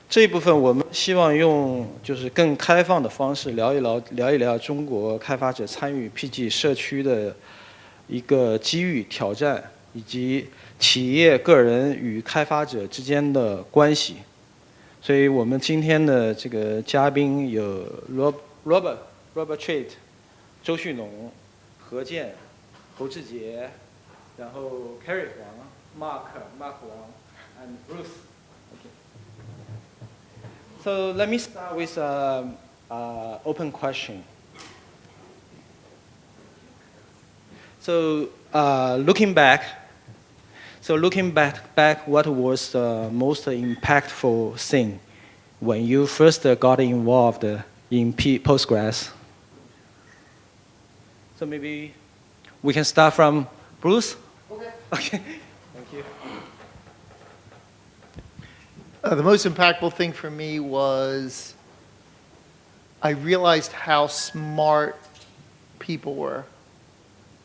这一部分我们希望用就是更开放的方式聊一聊中国开发者参与 PG 社区的一个机遇、挑战，以及企业、个人与开发者之间的关系。所以我们今天的这个嘉宾有 Robert Trade、周旭农、何健、侯志杰，然后 Carrie 黄、Mark 王 and Bruce。So let me start with an open question. So looking back, what was the most impactful thing when you first got involved in Postgres? So maybe we can start from Bruce. Okay. Thank you. The most impactful thing for me was I realized how smart people were.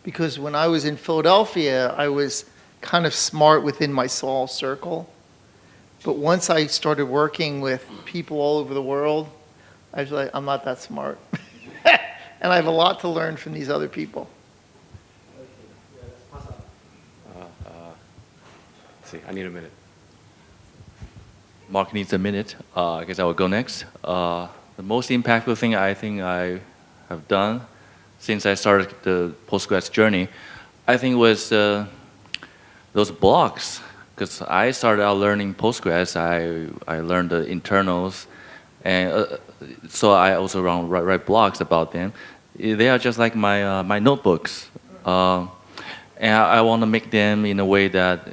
Because when I was in Philadelphia, I was kind of smart within my small circle. But once I started working with people all over the world, I was like, I'm not that smart. And I have a lot to learn from these other people. See, I need a minute. Mark needs a minute. I guess I will go next. The most impactful thing I think I have done since I started the Postgres journey, I think was those blogs. Because I started out learning Postgres, I learned the internals, and so I also write blogs about them. They are just like my notebooks, and I want to make them in a way that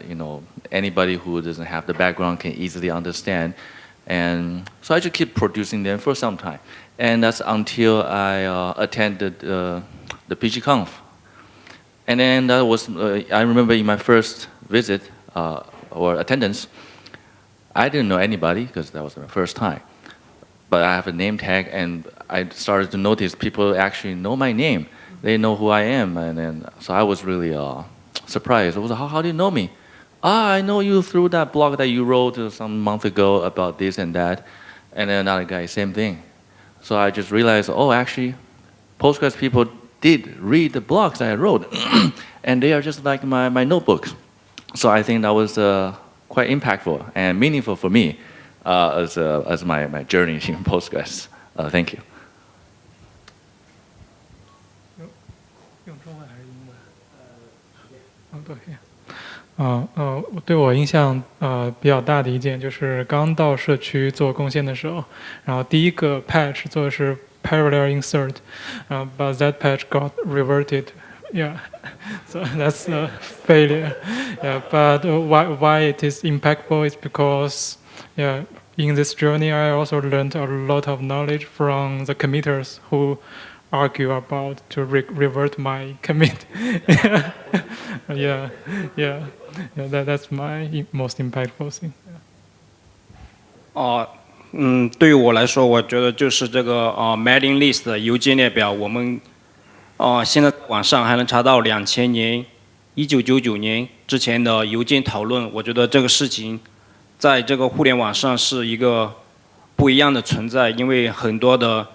anybody who doesn't have the background can easily understand. And so I just keep producing them for some time. And that's until I attended the PGConf. And then that was, I remember in my first visit or attendance, I didn't know anybody because that was my first time. But I have a name tag, and I started to notice people actually know my name. They know who I am. And then, so I was really surprised. I was like, how do you know me? I know you through that blog that you wrote some month ago about this and that. And then another guy, same thing. So I just realized, actually, Postgres people did read the blogs that I wrote. And they are just like my notebooks. So I think that was quite impactful and meaningful for me as my journey in Postgres. Thank you. 对我影响比较大的一件就是刚到社区做贡献的时候，然后第一个 patch 做的是 parallel insert, but that patch got reverted. Yeah, so that's a failure. Yeah, but why it is impactful is because in this journey I also learned a lot of knowledge from the committers who argue about to revert my commit. yeah, that's my most impactful thing. 对于我来说，我觉得就是这个mailing list 的邮件列表，我们现在网上还能查到2000年、1999年之前的邮件讨论。我觉得这个事情在这个互联网上是一个不一样的存在，因为很多的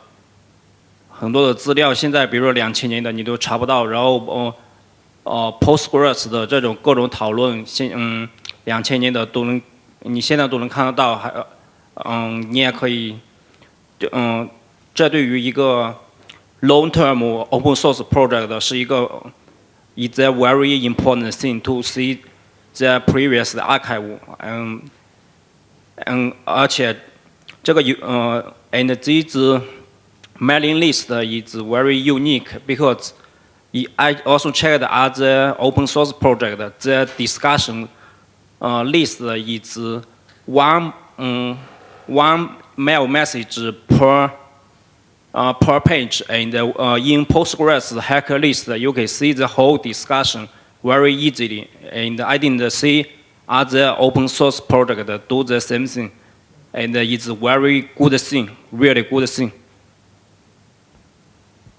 资料现在，比如说2000年的你都查不到，然后Postgres 的这种各种讨论，2000年的你现在都能看得到，你也可以，这对于一个 long-term open source project 是一个 is a very important thing to see the previous archive，而且这个and this mailing list is very unique because I also checked other open source project. The discussion list is one mail message per page, and in Postgres hacker list you can see the whole discussion very easily. And I didn't see other open source project do the same thing, and it's very good thing, really good thing.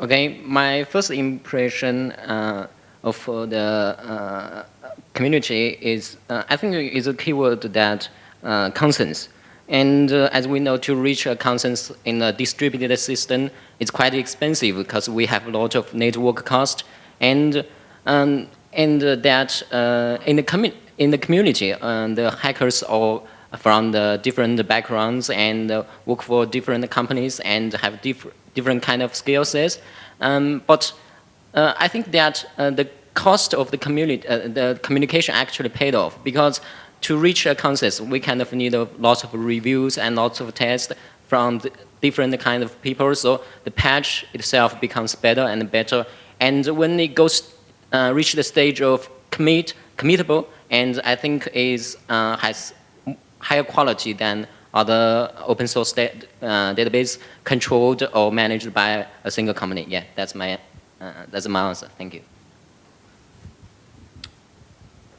Okay, my first impression of the community is, I think is a keyword that consensus. And as we know, to reach a consensus in a distributed system, it's quite expensive because we have a lot of network cost, and that in the community, the hackers are from the different backgrounds and work for different companies and have different kind of skill sets. But I think that the cost of the communication actually paid off, because to reach a consensus, we kind of need lots of reviews and lots of tests from different kind of people. So the patch itself becomes better and better. And when it goes reach the stage of committable, and I think has higher quality than other open source database controlled or managed by a single company. Yeah, that's my answer. Thank you.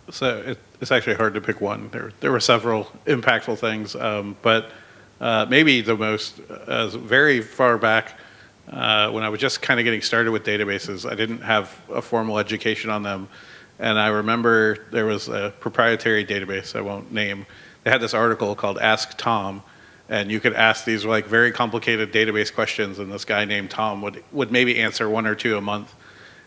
So it's actually hard to pick one. There were several impactful things, but maybe the most, very far back, when I was just kind of getting started with databases, I didn't have a formal education on them. And I remember there was a proprietary database I won't name. They had this article called Ask Tom, and you could ask these like very complicated database questions, and this guy named Tom would maybe answer 1 or 2 a month.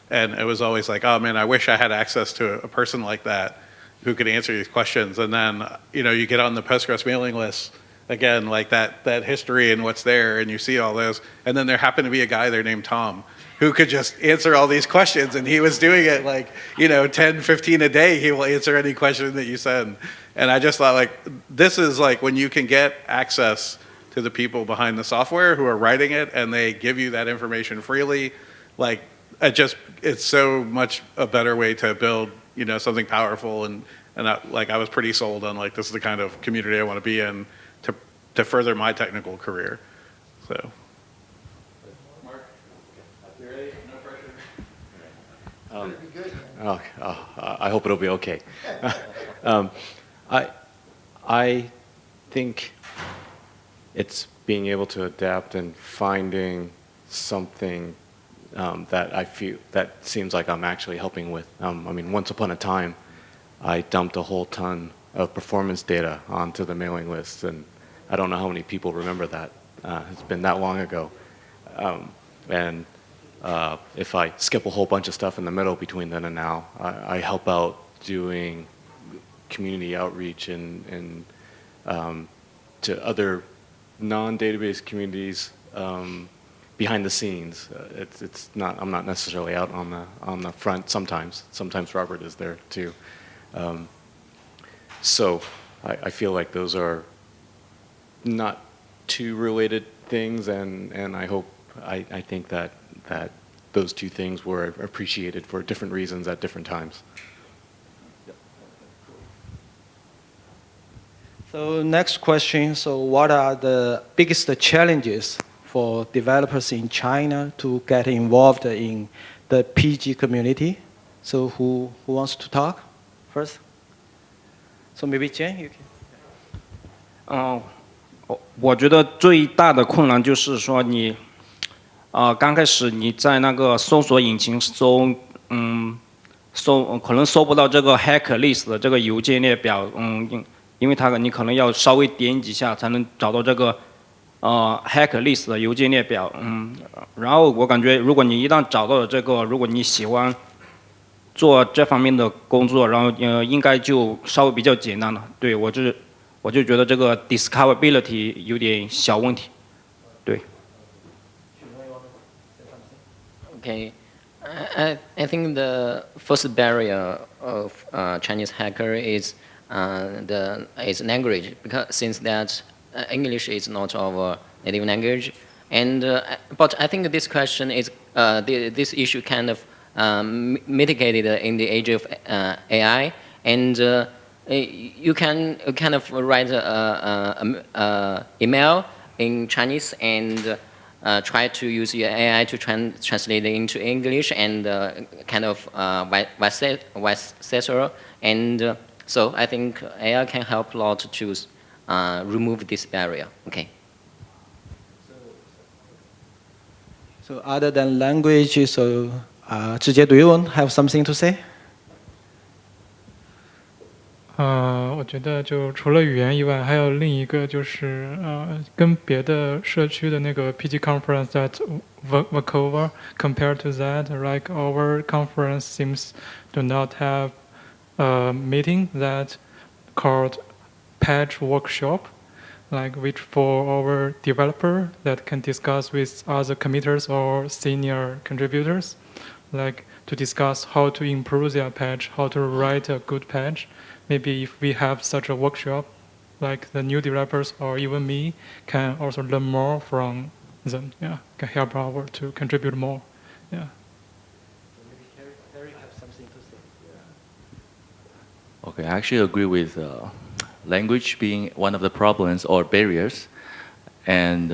And it was always like, oh man, I wish I had access to a person like that who could answer these questions. And then, you get on the Postgres mailing list, again, like that history and what's there, and you see all those. And then there happened to be a guy there named Tom who could just answer all these questions, and he was doing it like, 10, 15 a day. He will answer any question that you send. And I just thought, like, this is like when you can get access to the people behind the software who are writing it, and they give you that information freely. Like, it's so much a better way to build, something powerful. And I was pretty sold on, like, this is the kind of community I want to be in to further my technical career. So. Mark, you ready? No pressure. I hope it'll be okay. I think it's being able to adapt and finding something that I feel that seems like I'm actually helping with. Once upon a time, I dumped a whole ton of performance data onto the mailing list, and I don't know how many people remember that. It's been that long ago. If I skip a whole bunch of stuff in the middle between then and now, I help out doing community outreach and to other non-database communities behind the scenes. I'm not necessarily out on the front sometimes. Sometimes Robert is there too. So I feel like those are not two related things, and I think that those two things were appreciated for different reasons at different times. So next question, so what are the biggest challenges for developers in China to get involved in the PG community? So who wants to talk first? So maybe Jen, you can. 我觉得最大的困难就是说刚开始你在那个搜索引擎中，可能搜不到这个 hack list 的这个邮件列表，因为你可能要稍微点几下才能找到这个hack list 的邮件列表，然后我感觉如果你一旦找到了这个，如果你喜欢做这方面的工作，然后应该就稍微比较简单了。对，我就觉得这个 discoverability 有点小问题，对。Okay, I think the first barrier of Chinese hacker is language, because since that English is not our native language, and but I think this question is this issue kind of mitigated in the age of AI, and you can kind of write an email in Chinese and try to use your AI to translate it into English and kind of vice versa. And so I think AI can help a lot to remove this barrier. Okay. So other than language, so Zhijie, do you have something to say? 我觉得就除了语言以外，还有另一个就是跟别的社区的那个 PG conference that Vancouver compared to that, like our conference seems to not have a meeting that called patch workshop, like which for our developer that can discuss with other committers or senior contributors, like to discuss how to improve their patch, how to write a good patch. Maybe if we have such a workshop, like the new developers or even me can also learn more from them. Yeah, can help our to contribute more. Yeah. Harry have something to say. Okay, I actually agree with language being one of the problems or barriers, and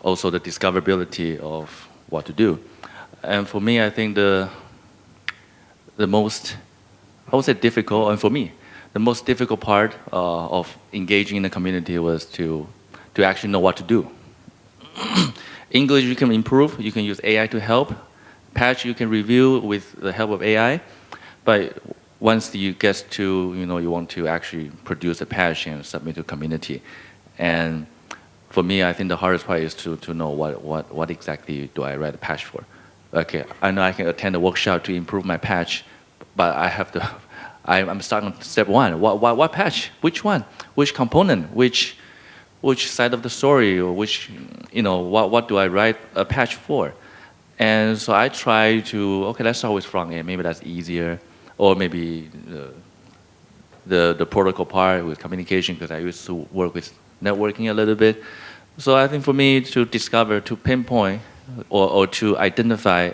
also the discoverability of what to do. And for me, I think the most, I would say difficult, and for me, the most difficult part of engaging in the community was to actually know what to do. English you can improve, you can use AI to help. Patch you can review with the help of AI, but once you get to, you want to actually produce a patch and submit to community. And for me, I think the hardest part is to know what exactly do I write a patch for. Okay, I know I can attend a workshop to improve my patch, but I have to, I'm starting on step one. What patch? Which one? Which component? Which side of the story? Or which, what do I write a patch for? And so I try to, okay, let's start with front end. Maybe that's easier. Or maybe the protocol part with communication, because I used to work with networking a little bit. So I think for me to discover, to pinpoint, or to identify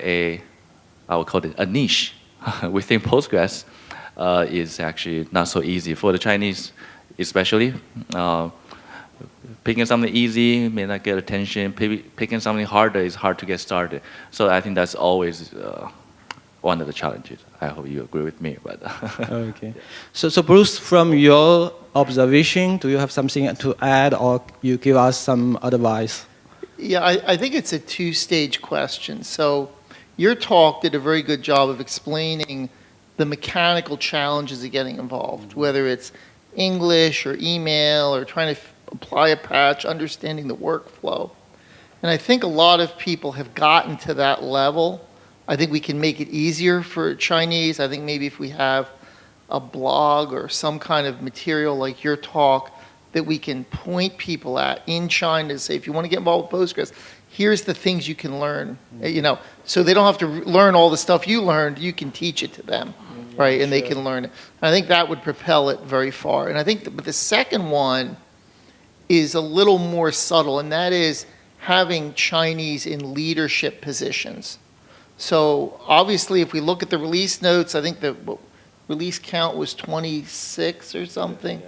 I would call it a niche within Postgres is actually not so easy. For the Chinese especially, picking something easy may not get attention. Picking something harder is hard to get started. So I think that's always one of the challenges. I hope you agree with me. But Okay. So Bruce, from your observation, do you have something to add, or you give us some advice? Yeah, I think it's a two-stage question. So your talk did a very good job of explaining the mechanical challenges of getting involved, whether it's English or email or trying to apply a patch, understanding the workflow. And I think a lot of people have gotten to that level. I think we can make it easier for Chinese. I think maybe if we have a blog or some kind of material like your talk that we can point people at in China to say, if you want to get involved with Postgres, here's the things you can learn, so they don't have to learn all the stuff you learned, you can teach it to them, right? And they can learn it. I think that would propel it very far. And I think the second one is a little more subtle, and that is having Chinese in leadership positions. So obviously, if we look at the release notes, I think the release count was 26 or something.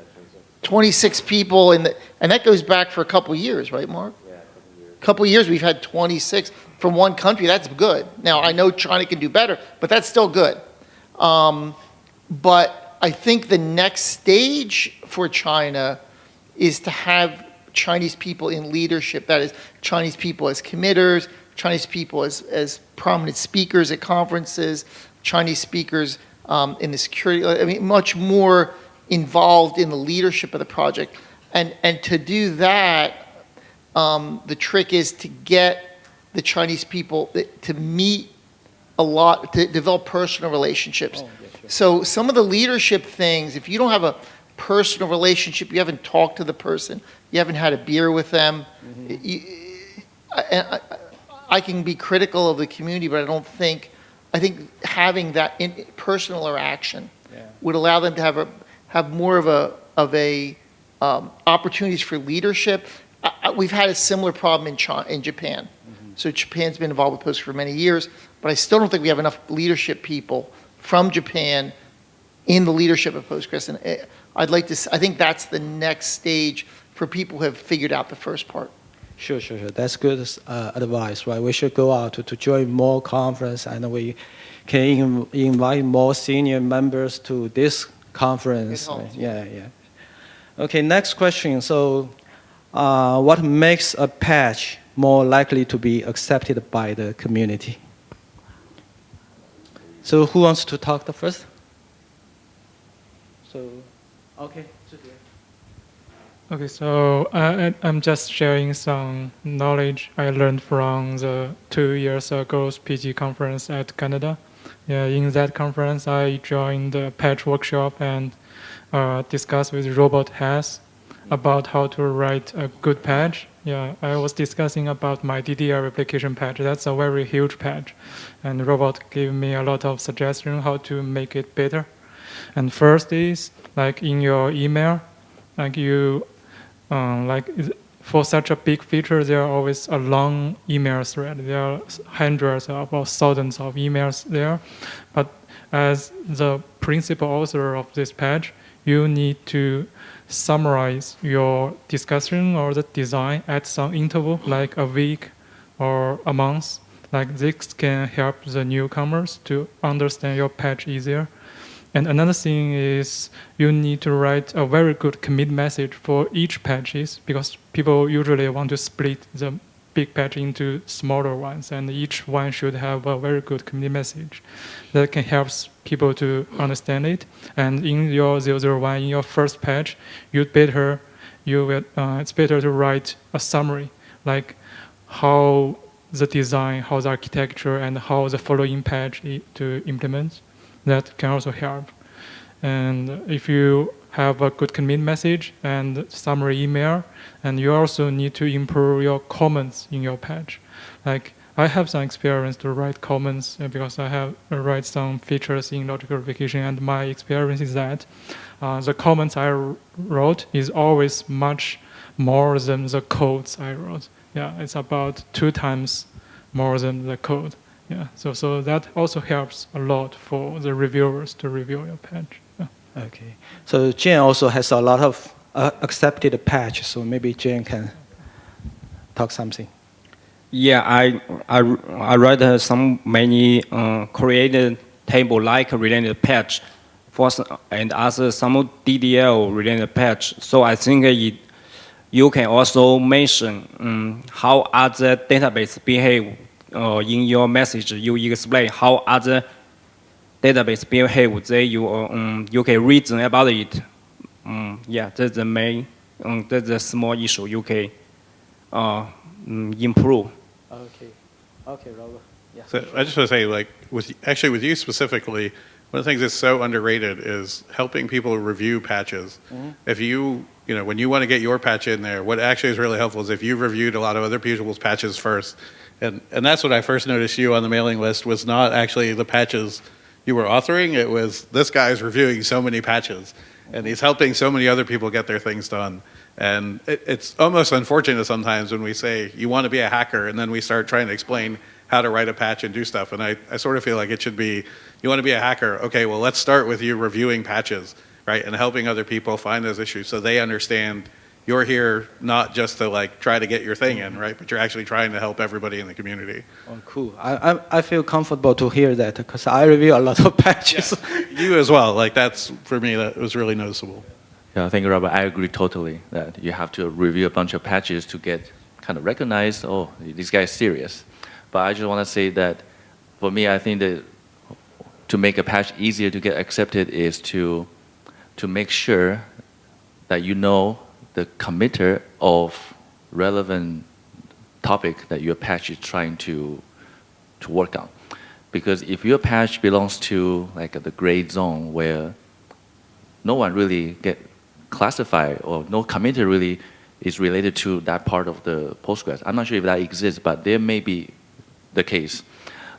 26 people, and that goes back for a couple of years, right, Mark? Yeah, a couple of years we've had 26 from one country. That's good. Now, I know China can do better, but that's still good. But I think the next stage for China is to have Chinese people in leadership. That is, Chinese people as committers, Chinese people as prominent speakers at conferences, Chinese speakers in the security, much more involved in the leadership of the project. And to do that, the trick is to get the Chinese people to meet a lot, to develop personal relationships. Oh, yeah, sure. So some of the leadership things, if you don't have a personal relationship, you haven't talked to the person, you haven't had a beer with them, I can be critical of the community, but I think having that personal interaction would allow them to have more of a opportunities for leadership. We've had a similar problem in Japan. So Japan's been involved with Postgres for many years, but I still don't think we have enough leadership people from Japan in the leadership of Postgres. And I think that's the next stage for people who have figured out the first part. Sure. That's good advice, right? We should go out to join more conference, and we can invite more senior members to this conference. Right? Yeah. Okay, next question. So, what makes a patch more likely to be accepted by the community? So, who wants to talk the first? So, OK， Okay, so I'm just sharing some knowledge I learned from the 2 years ago's PG conference at Canada. Yeah, in that conference, I joined the patch workshop and discussed with Robert Hess about how to write a good patch. Yeah, I was discussing about my DDL replication patch. That's a very huge patch, and Robert gave me a lot of suggestions how to make it better. And first is like in your email, like you for such a big feature, there are always a long email thread. There are hundreds or thousands of emails there. But as the principal author of this patch, you need to summarize your discussion or the design at some interval, like a week or a month. Like this can help the newcomers to understand your patch easier. And another thing is you need to write a very good commit message for each patches, because people usually want to split the big patch into smaller ones, and each one should have a very good commit message that can help people to understand it. And in your 001, in your first patch, it's better to write a summary, like how the design, how the architecture, and how the following patch to implement. That can also help. And if you have a good commit message and summary email, and you also need to improve your comments in your patch. Like I have some experience to write comments because I have write some features in logical verification, and my experience is that the comments I wrote is always much more than the codes I wrote. Yeah, it's about 2 times more than the code. Yeah, so that also helps a lot for the reviewers to review your patch. Yeah. Okay. So Jen also has a lot of accepted patch. So maybe Jen can talk something. Yeah, I read some many created table like related patch, and also some DDL related patch. So I think you can also mention how other database behave. In your message, you explain how other database behave. You can reason about it. Yeah, that's the main. That's the small issue you can improve. Okay, Robert. Yeah. So I just want to say, like, with you specifically, one of the things that's so underrated is helping people review patches. Mm-hmm. If when you want to get your patch in there, what actually is really helpful is if you've reviewed a lot of other people's patches first. And that's what I first noticed you on the mailing list was not actually the patches you were authoring. It was this guy's reviewing so many patches, and he's helping so many other people get their things done. And it's almost unfortunate sometimes when we say you want to be a hacker, and then we start trying to explain how to write a patch and do stuff. And I sort of feel like it should be, you want to be a hacker, okay, well, let's start with you reviewing patches, right, and helping other people find those issues so they understand you're here not just to like try to get your thing in, right? But you're actually trying to help everybody in the community. Oh, cool. I feel comfortable to hear that because I review a lot of patches. Yeah. You as well. Like that's, for me, that was really noticeable. Yeah, I think, Robert, I agree totally that you have to review a bunch of patches to get kind of recognized, oh, this guy is serious. But I just want to say that for me, I think that to make a patch easier to get accepted is to make sure that you know the committer of relevant topic that your patch is trying to work on. Because if your patch belongs to like the gray zone where no one really get classified or no committer really is related to that part of the Postgres, I'm not sure if that exists, but there may be the case.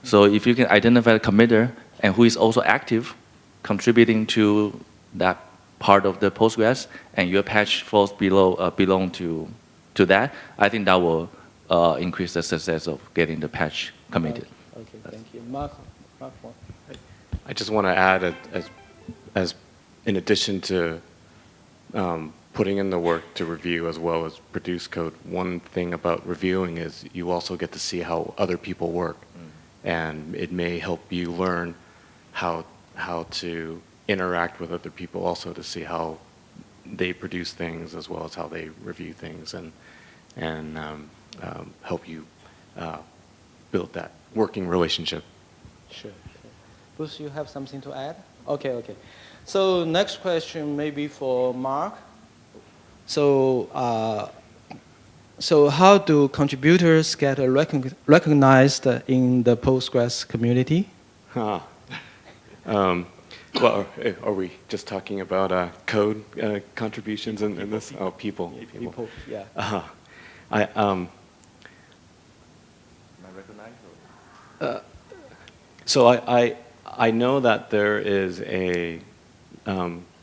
So if you can identify the committer and who is also active, contributing to that part of the Postgres, and your patch falls belong to that, I think that will increase the success of getting the patch committed. Okay, thank you. Mark. I just want to add, as in addition to putting in the work to review as well as produce code, one thing about reviewing is you also get to see how other people work, and it may help you learn how to interact with other people also to see how they produce things as well as how they review things, and help you build that working relationship. Sure. Bruce, you have something to add? Okay. So next question maybe for Mark. So, so how do contributors get recognized in the Postgres community? Huh. Well, are we just talking about code contributions in this? Oh, people. People, yeah. I So I know that there is a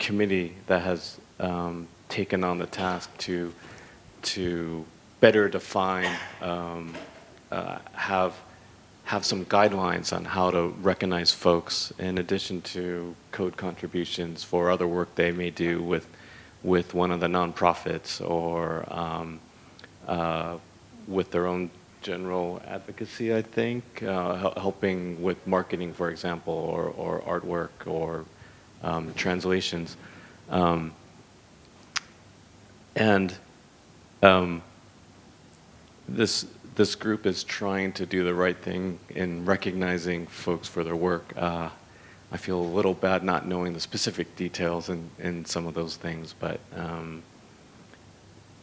committee that has taken on the task to better define, have some guidelines on how to recognize folks in addition to code contributions for other work they may do with one of the nonprofits or with their own general advocacy, I think, helping with marketing, for example, or artwork or translations. This group is trying to do the right thing in recognizing folks for their work. I feel a little bad not knowing the specific details in some of those things, but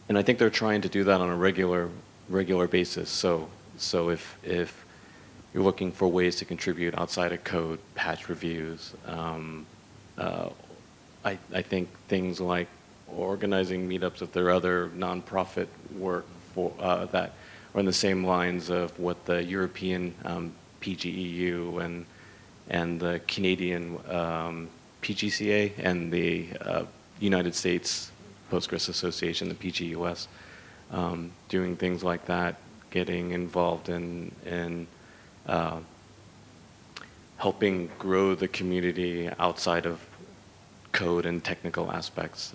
and I think they're trying to do that on a regular basis. So if you're looking for ways to contribute outside of code, patch reviews, I think things like organizing meetups if there are other nonprofit work for that are in the same lines of what the European PGEU and the Canadian PGCA and the United States Postgres Association, the PGUS, doing things like that, getting involved in helping grow the community outside of code and technical aspects.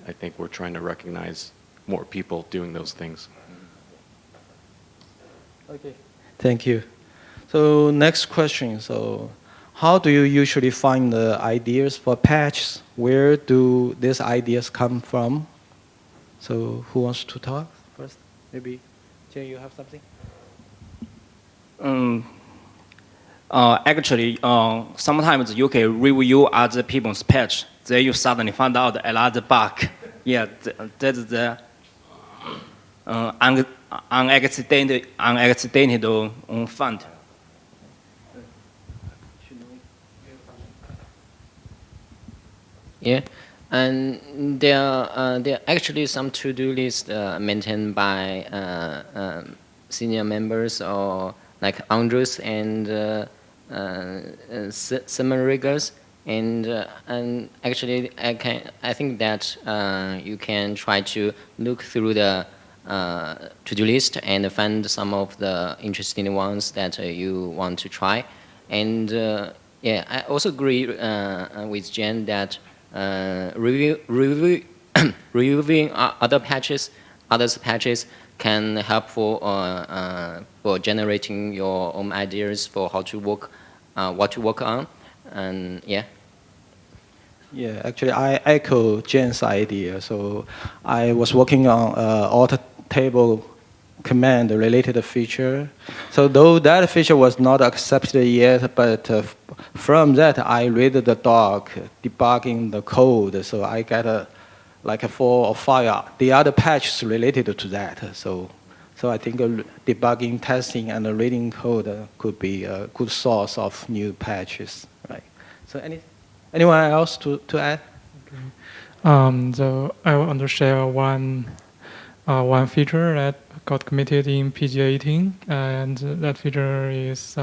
I think we're trying to recognize more people doing those things. Okay, thank you. So next question. So how do you usually find the ideas for patches? Where do these ideas come from? So who wants to talk first? Maybe, Jay, you have something? Actually, sometimes you can review other people's patch, then you suddenly find out another bug. Yeah, that's the unaccidental fund. Yeah, and there are actually some to-do lists maintained by senior members or like Andrews and summer riggers, and actually I think that you can try to look through the to-do list and find some of the interesting ones that you want to try, and yeah, I also agree with Jen that reviewing others' patches can help for generating your own ideas for how to work, what to work on, and yeah. Yeah, actually, I echo Jen's idea. So I was working on auto table command related feature. So though that feature was not accepted yet, but from that I read the doc debugging the code. So I get like 4 or 5 the other patches related to that. So I think debugging, testing, and reading code could be a good source of new patches, right? So anyone else to add? Okay. So I want to share one feature that got committed in PG18, and that feature is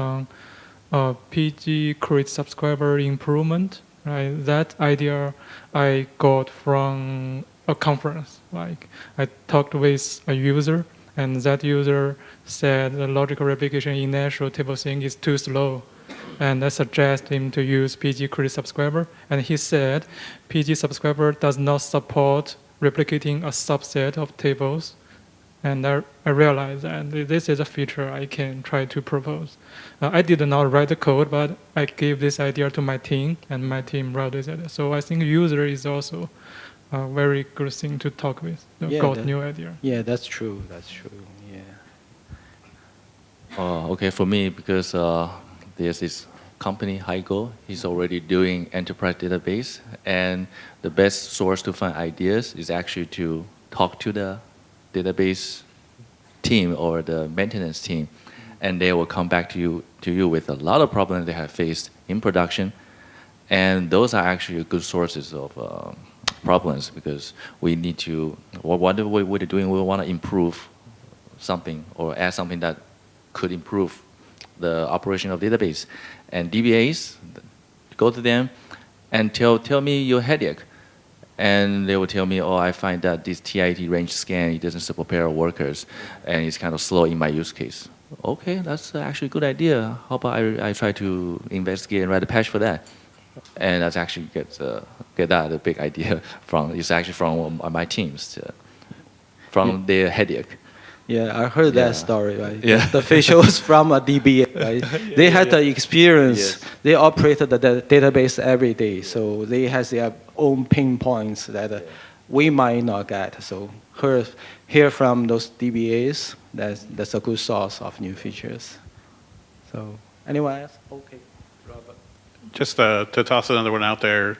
PG create subscriber improvement. Right, that idea I got from a conference. Like I talked with a user, and that user said the logical replication in natural table thing is too slow. And I suggest him to use PG create subscriber. And he said PG subscriber does not support replicating a subset of tables. And I realized that this is a feature I can try to propose. I did not write the code, but I gave this idea to my team, and my team wrote it. So I think user is also a very good thing to talk with. Got new idea. Yeah, that's true. That's true. Yeah. Okay, for me, because this is company, Haigo. He's already doing enterprise database, and the best source to find ideas is actually to talk to the database team or the maintenance team, and they will come back to you with a lot of problems they have faced in production, and those are actually good sources of problems because we need to, whatever we're doing, we want to improve something or add something that could improve the operation of database. And DBAs, go to them and tell me your headache. And they will tell me, oh, I find that this TIT range scan, it doesn't support pair of workers, and it's kind of slow in my use case. Okay, that's actually a good idea. How about I try to investigate and write a patch for that? And that's actually get that a big idea from, it's actually from my teams, from their headache. Yeah, I heard Yeah. that story, right? Yeah. The facial was from a DBA, right? They had the experience. Yes. They operated the database every day, so they has their own pain points that we might not get. So hear from those DBAs, that's a good source of new features. So anyone else? Okay, Robert. Just to toss another one out there,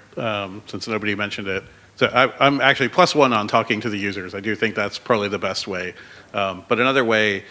since nobody mentioned it. So I'm actually +1 on talking to the users. I do think that's probably the best way. But another way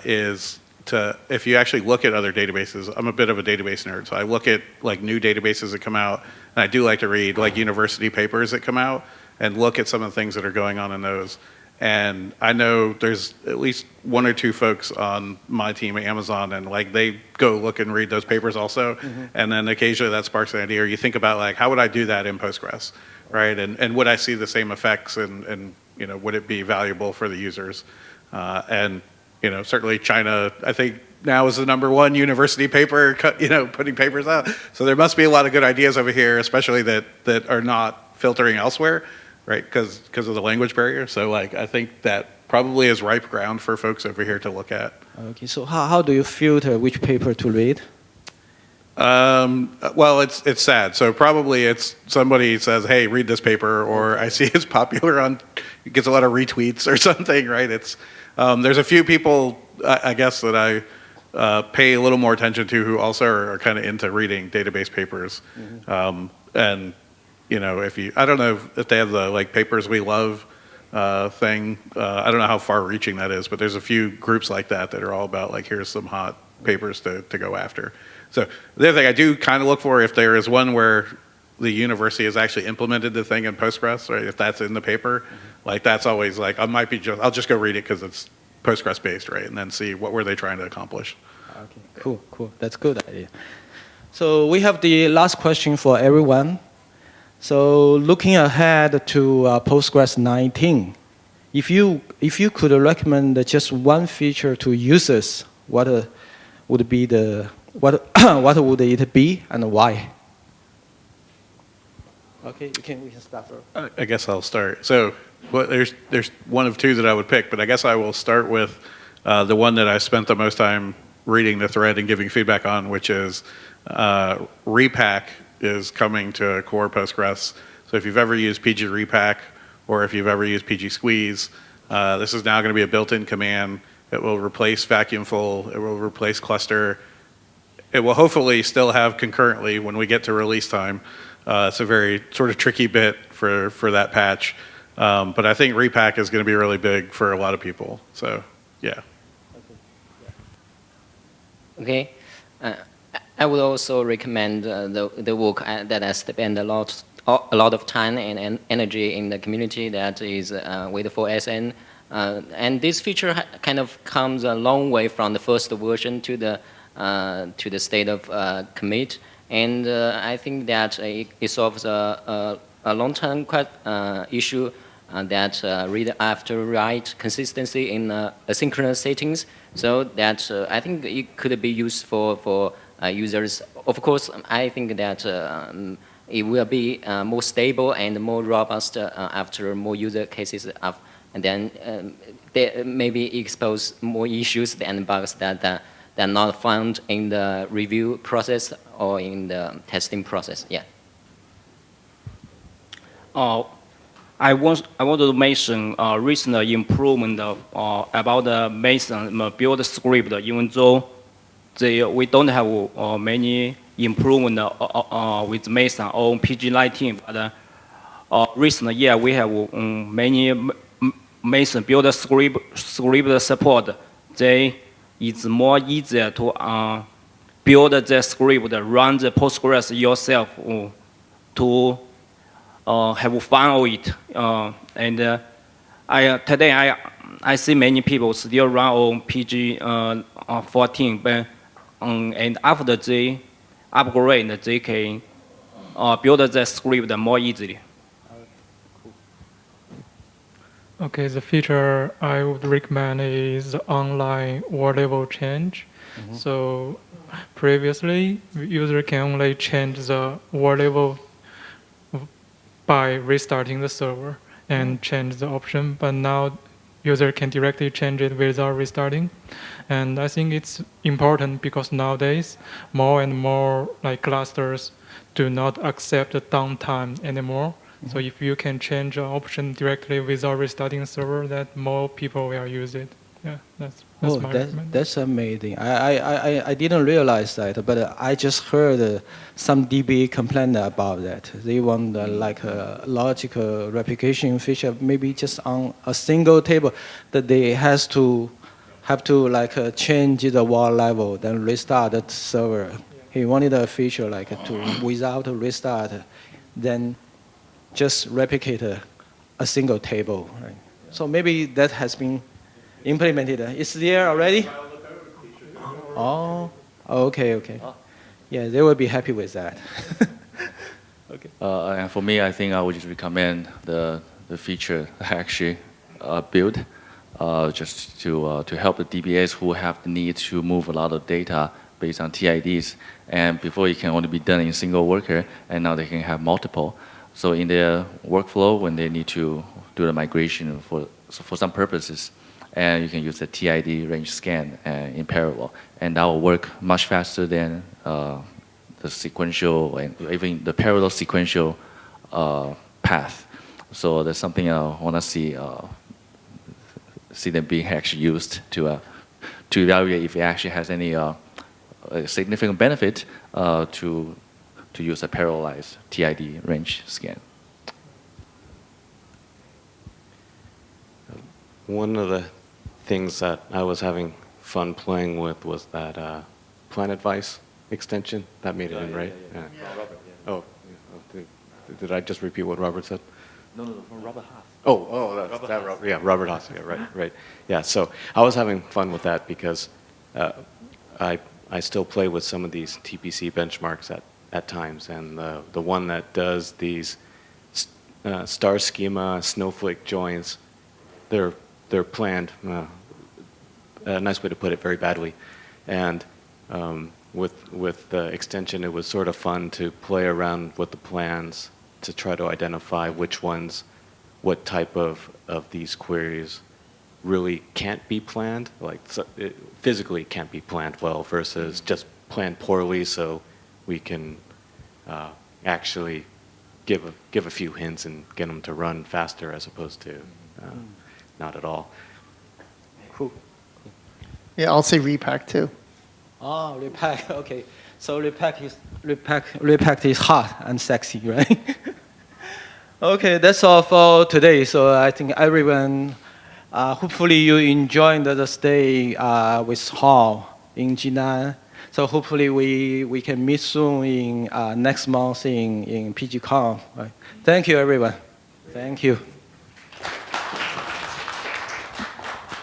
is to, if you actually look at other databases, I'm a bit of a database nerd, so I look at like new databases that come out, and I do like to read like university papers that come out and look at some of the things that are going on in those. And I know there's at least 1 or 2 folks on my team at Amazon, and like they go look and read those papers also. And then occasionally that sparks an idea, or you think about like, how would I do that in Postgres, right? And would I see the same effects, and you know, would it be valuable for the users? And you know, certainly China, I think now is the #1 university paper, you know, putting papers out. So there must be a lot of good ideas over here, especially that are not filtering elsewhere, right? Because of the language barrier. So like, I think that probably is ripe ground for folks over here to look at. Okay, so how do you filter which paper to read? Well, it's sad. So probably it's somebody says, hey, read this paper, or I see it's popular it gets a lot of retweets or something, right? It's, there's a few people, I guess, that I pay a little more attention to who also are kind of into reading database papers. And, you know, I don't know if they have the like Papers We Love thing. I don't know how far reaching that is, but there's a few groups like that are all about like, here's some hot papers to go after. So the other thing I do kind of look for, if there is one where the university has actually implemented the thing in Postgres, right? If that's in the paper, like that's always like, I'll just go read it because it's Postgres based, right? And then see what were they trying to accomplish. Okay, cool. That's a good idea. So we have the last question for everyone. So looking ahead to Postgres 19, if you could recommend just one feature to users, what would it be and why? Okay, we can start first. I guess I'll start. So there's one of 2 that I would pick, but I guess I will start with the one that I spent the most time reading the thread and giving feedback on, which is repack is coming to core Postgres. So if you've ever used PG repack, or if you've ever used PG squeeze, this is now going to be a built-in command. It will replace vacuum full. It will replace cluster. It will hopefully still have concurrently when we get to release time. It's a very sort of tricky bit for that patch. But I think repack is going to be really big for a lot of people. So, yeah. Okay. I would also recommend the work that I spent a lot of time and energy in the community, that is with 4SN. And this feature kind of comes a long way from the first version to the state of commit. And I think that it solves a long-term issue that read after write consistency in asynchronous settings. So that I think it could be useful for users. Of course, I think that it will be more stable and more robust after more user cases, and then they maybe expose more issues and bugs that are not found in the review process or in the testing process. Yeah. I wanted to mention recent improvement about the Mason build script, even though we don't have many improvement with Mason on PG19. But recent year we have many Mason build script support. They it's more easier to build the script, run the Postgres yourself to have fun with it. And today I see many people still run on PG14, but and after they upgrade, they can build the script more easily. Okay, the feature I would recommend is the online word level change. So previously, user can only change the word level by restarting the server and change the option, but now user can directly change it without restarting. And I think it's important because nowadays more and more like clusters do not accept the downtime anymore. So if you can change an option directly without restarting the server, that more people will use it. Yeah, that's my recommendation. That's amazing. I didn't realize that, but I just heard some DB complain about that. They want like a logical replication feature, maybe just on a single table, that they have to like change the word level, then restart the server. He wanted a feature like to without a restart, then just replicate a single table. Right? So maybe that has been implemented. It's there already? Oh, okay. Yeah, they will be happy with that. Okay. And for me, I think I would just recommend the feature I actually built just to help the DBAs who have the need to move a lot of data based on TIDs. And before it can only be done in single worker, and now they can have multiple. So in their workflow, when they need to do the migration for some purposes, and you can use the TID range scan in parallel, and that will work much faster than the sequential and even the parallel sequential path. So that's something I want to see them being actually used to evaluate if it actually has any significant benefit to use a parallelized TID range scan. One of the things that I was having fun playing with was that plan advice extension. That made it in, right? Yeah. Oh, did I just repeat what Robert said? No, from Robert Haas. That's Robert. Yeah, Robert Haas. Yeah, right. Yeah, so I was having fun with that because I still play with some of these TPC benchmarks at times, and the one that does these star schema snowflake joins, they're planned. A nice way to put it, very badly. And with the extension, it was sort of fun to play around with the plans to try to identify which ones, what type of these queries really can't be planned, like it physically can't be planned well versus just planned poorly, so we can actually give a few hints and get them to run faster as opposed to not at all. Cool. Yeah, I'll say repack too. Oh, repack. Okay. So repack is hot and sexy, right? Okay, that's all for today. So I think everyone, hopefully you enjoyed the stay with Hall in Jinan. So hopefully we can meet soon in next month in PGConf. Right? Thank you, everyone. Thank you.